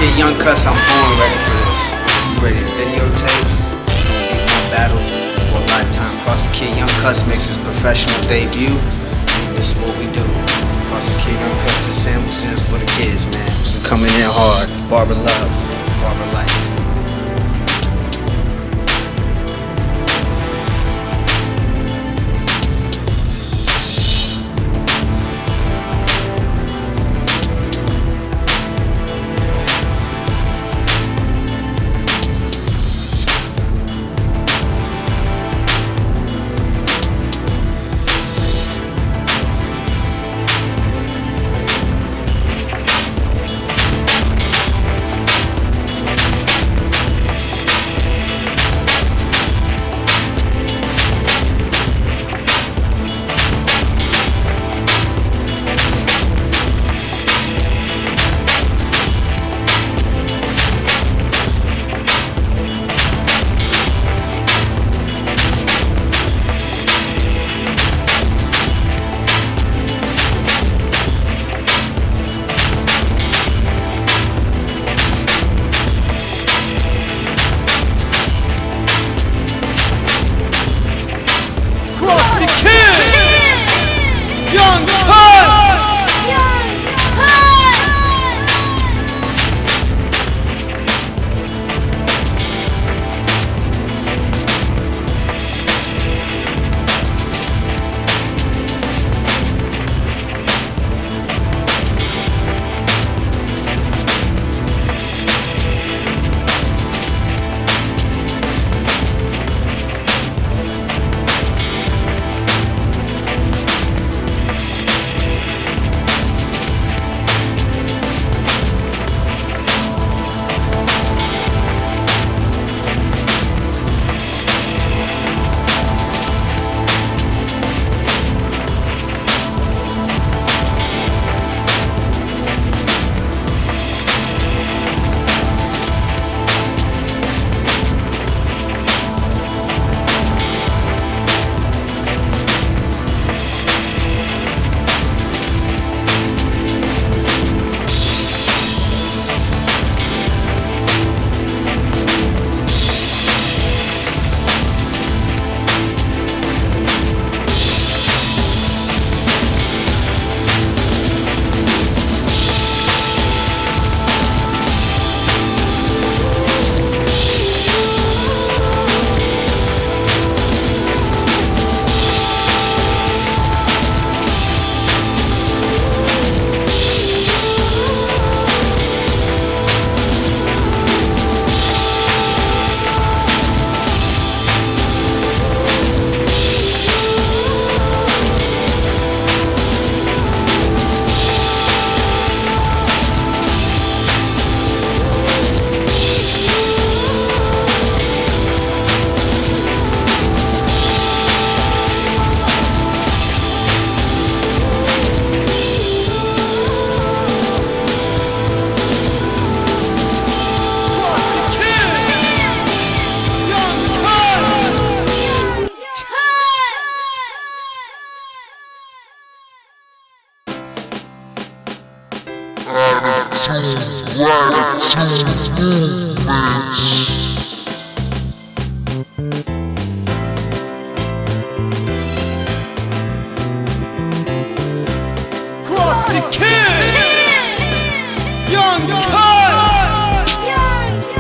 Kid Young Kutz, I'm born ready for this. You ready to videotape? It's gonna be my battle for a lifetime. Kross the Kid Young Kutz makes his professional debut. And this is what we do. Kross the Kid Young Kutz, the sample stands for the kids, man. We coming in hard. Barber love, barber life. Kross the Kid, Young Kutz.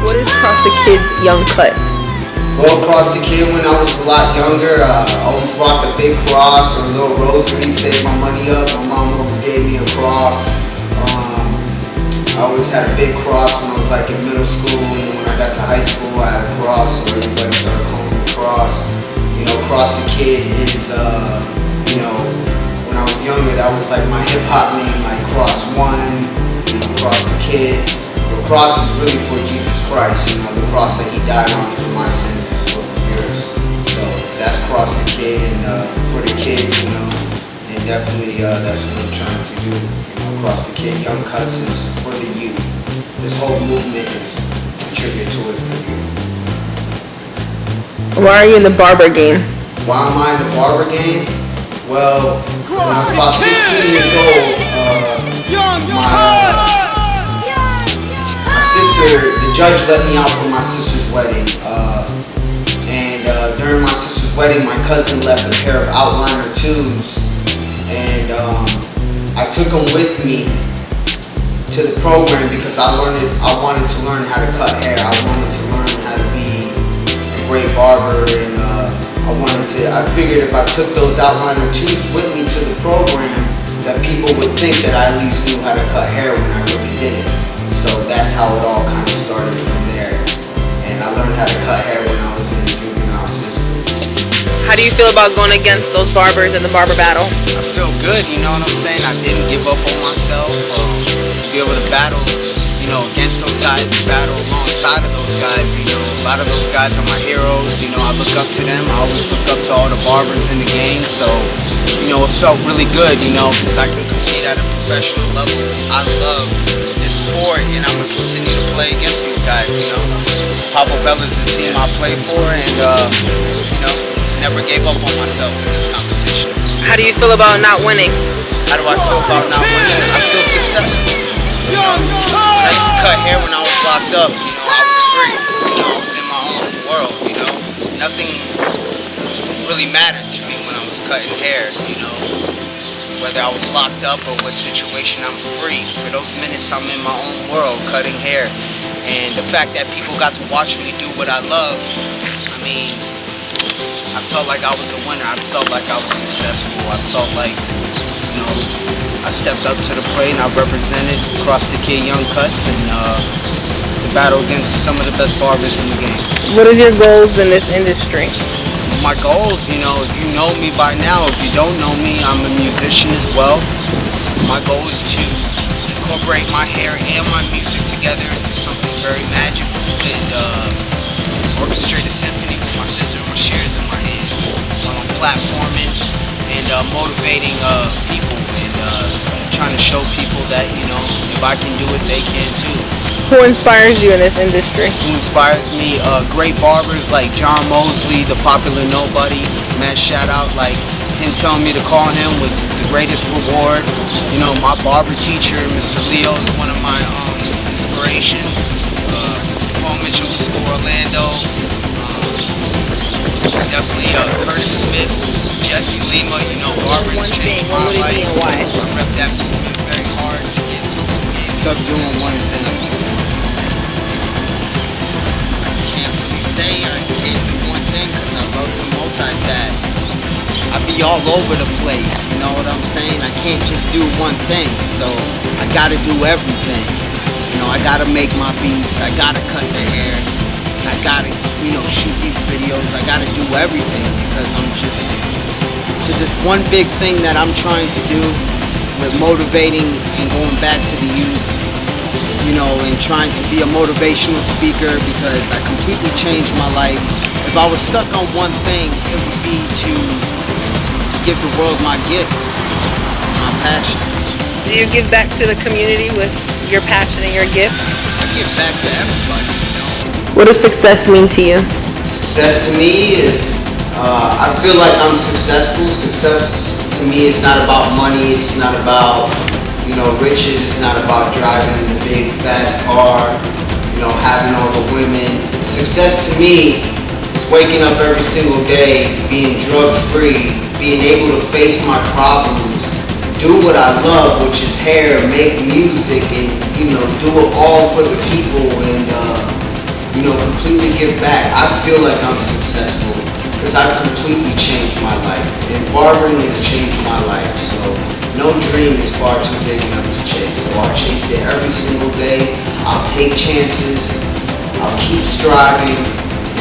What is Kross the Kid's Young Kutz? Well, Kross the Kid, when I was a lot younger, I always rocked a big cross or a little rosary, saved my money up. My mom always gave me a cross. I always had a big cross when I was like in middle school, and when I got to high school, I had a cross, so everybody started calling me Kross. You know, Kross the Kid is, you know, when I was younger, that was like my hip hop name, like Kross One, you know, Kross the Kid. But Kross is really for Jesus Christ, you know, the cross that he died on for my sins as well as yours. So that's Kross the Kid, and for the kids, you know, and definitely that's what I'm trying to do. Kross the Kid Young Kutz is for the youth. This whole movement is contributed towards the youth. Why are you in the barber game? Why am I in the barber game? Well, when I was about 16 years old, my the judge let me out for my sister's wedding. And during my sister's wedding, my cousin left a pair of outliner tubes. And I took them with me to the program because I wanted to learn how to cut hair. I wanted to learn how to be a great barber, and I figured if I took those outliner tubes with me to the program, that people would think that I at least knew how to cut hair when I really didn't. So that's how it all kind of started from there. And I learned how to cut hair when I was in the juvenile system. How do you feel about going against those barbers in the barber battle? I feel good, you know what I'm saying? I didn't give up on myself. To be able to battle, against those guys, to battle alongside of those guys, a lot of those guys are my heroes, I look up to them. I always look up to all the barbers in the game, so, it felt really good, because I can compete at a professional level. I love this sport, and I'm going to continue to play against these guys, Papa Bella's the team I play for, and, never gave up on myself in this competition. How do you feel about not winning? How do I feel about not winning? I feel successful. When I used to cut hair when I was locked up, I was free. I was in my own world, Nothing really mattered to me when I was cutting hair, Whether I was locked up or what situation, I'm free. For those minutes, I'm in my own world, cutting hair. And the fact that people got to watch me do what I love, I felt like I was a winner. I felt like I was successful. I felt like, I stepped up to the plate and I represented Kross the Kid Young Kutz and to battle against some of the best barbers in the game. What is your goals in this industry? My goals, if you know me by now, if you don't know me, I'm a musician as well. My goal is to incorporate my hair and my music together into something very magical and orchestrate a symphony with my scissors and my shears in my hands while I'm platforming and motivating people and trying to show people that, if I can do it, they can too. Who inspires you in this industry? Who inspires me? Great barbers like John Mosley, the popular nobody. Man, shout out, like him telling me to call him was the greatest reward. My barber teacher, Mr. Leo, is one of my inspirations. Paul Mitchell, the school Orlando. Definitely Curtis Smith, Jesse Lima, barber's changed my life. Why? I rep that movement very hard. Stuck doing one thing. I can't really say I can't do one thing because I love to multitask. I be all over the place, you know what I'm saying? I can't just do one thing, so I gotta do everything. I gotta make my beats, I gotta cut the hair, I gotta, shoot these videos, I gotta do everything because I'm just, to this one big thing that I'm trying to do with motivating and going back to the youth, and trying to be a motivational speaker because I completely changed my life. If I was stuck on one thing, it would be to give the world my gift, my passions. Do you give back to the community with your passion and your gifts? I give back to everybody, What does success mean to you? Success to me is, I feel like I'm successful. Success to me is not about money, it's not about, riches, it's not about driving the big fast car, having all the women. Success to me is waking up every single day, being drug free, being able to face my problems, do what I love, which is hair, make music, and do it all for the people, and completely give back. I feel like I'm successful because I've completely changed my life, and barbering has changed my life. So no dream is far too big enough to chase. So I'll chase it every single day. I'll take chances. I'll keep striving,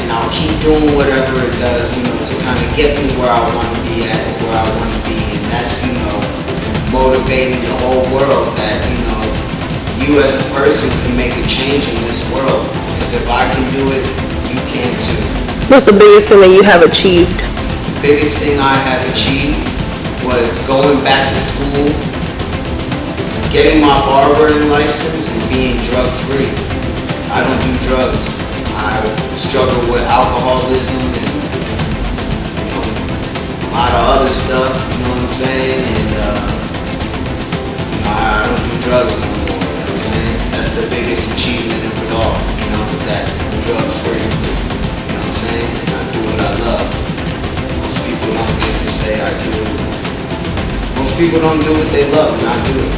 and I'll keep doing whatever it does, to kind of get me where I want to be at, where I want to be, and that's motivating the whole world that, you as a person can make a change in this world. Because if I can do it, you can too. What's the biggest thing that you have achieved? The biggest thing I have achieved was going back to school, getting my barbering license, and being drug free. I don't do drugs. I struggle with alcoholism and a lot of other stuff, you know what I'm saying? And I don't do drugs no more, you know what I'm saying? That's the biggest achievement, and with people don't do what they love, and I do it.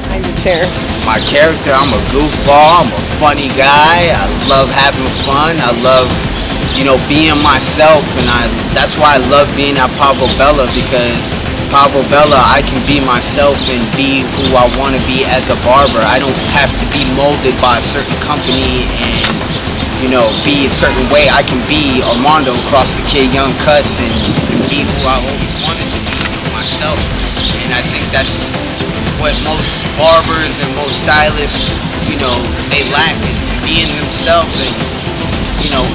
I do chair. My character, I'm a goofball, I'm a funny guy, I love having fun, I love, being myself, and that's why I love being at Pablo Bella, because Pablo Bella, I can be myself and be who I want to be as a barber. I don't have to be molded by a certain company and, be a certain way. I can be Armando across the kid, Young Kutz, and be who I always wanted to be, myself. And I think that's what most barbers and most stylists, they lack, is being themselves and,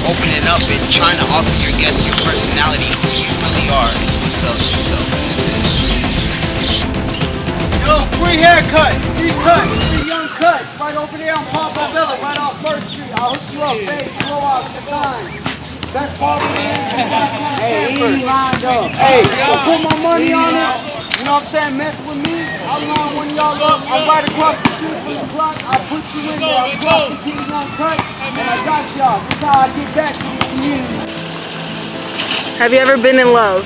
opening up and trying to offer your guests your personality, who you really are, is what sells yourself in this industry. Yo, free haircut, free cuts, free young cuts, right over there on Pablo Bella, right off 1st Street. I'll hook you up, babe, blow out the time. Best barber in Hey, he lined up. Hey, so put my money on it. You know what I'm saying? Mess with me. I'll line one of y'all up. I'm right across the street from the block. I'll put you in there. I'll drop the kid young cuts, and I got y'all. That's how I get back to the community. Have you ever been in love?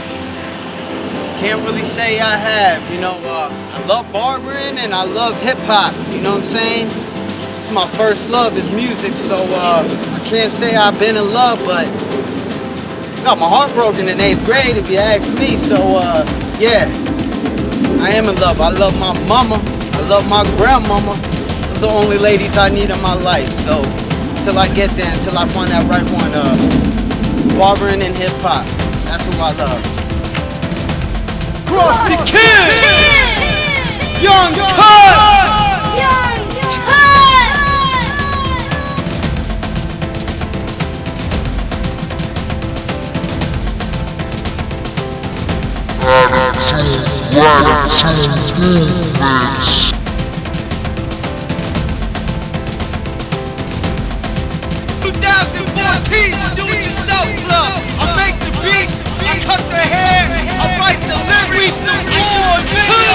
Can't really say I have, I love barbering and I love hip hop, you know what I'm saying? It's my first love is music, so I can't say I've been in love, but got my heart broken in 8th grade if you ask me, so yeah, I am in love. I love my mama, I love my grandmama. Those are the only ladies I need in my life, so until I get there, until I find that right one, barbering and hip hop, that's who I love. Kross the Kid! Young Kutz! Young Movements. 2014 Do-It-Yourself Club. I make the beats, I cut the hair, I write the lyrics, the floors.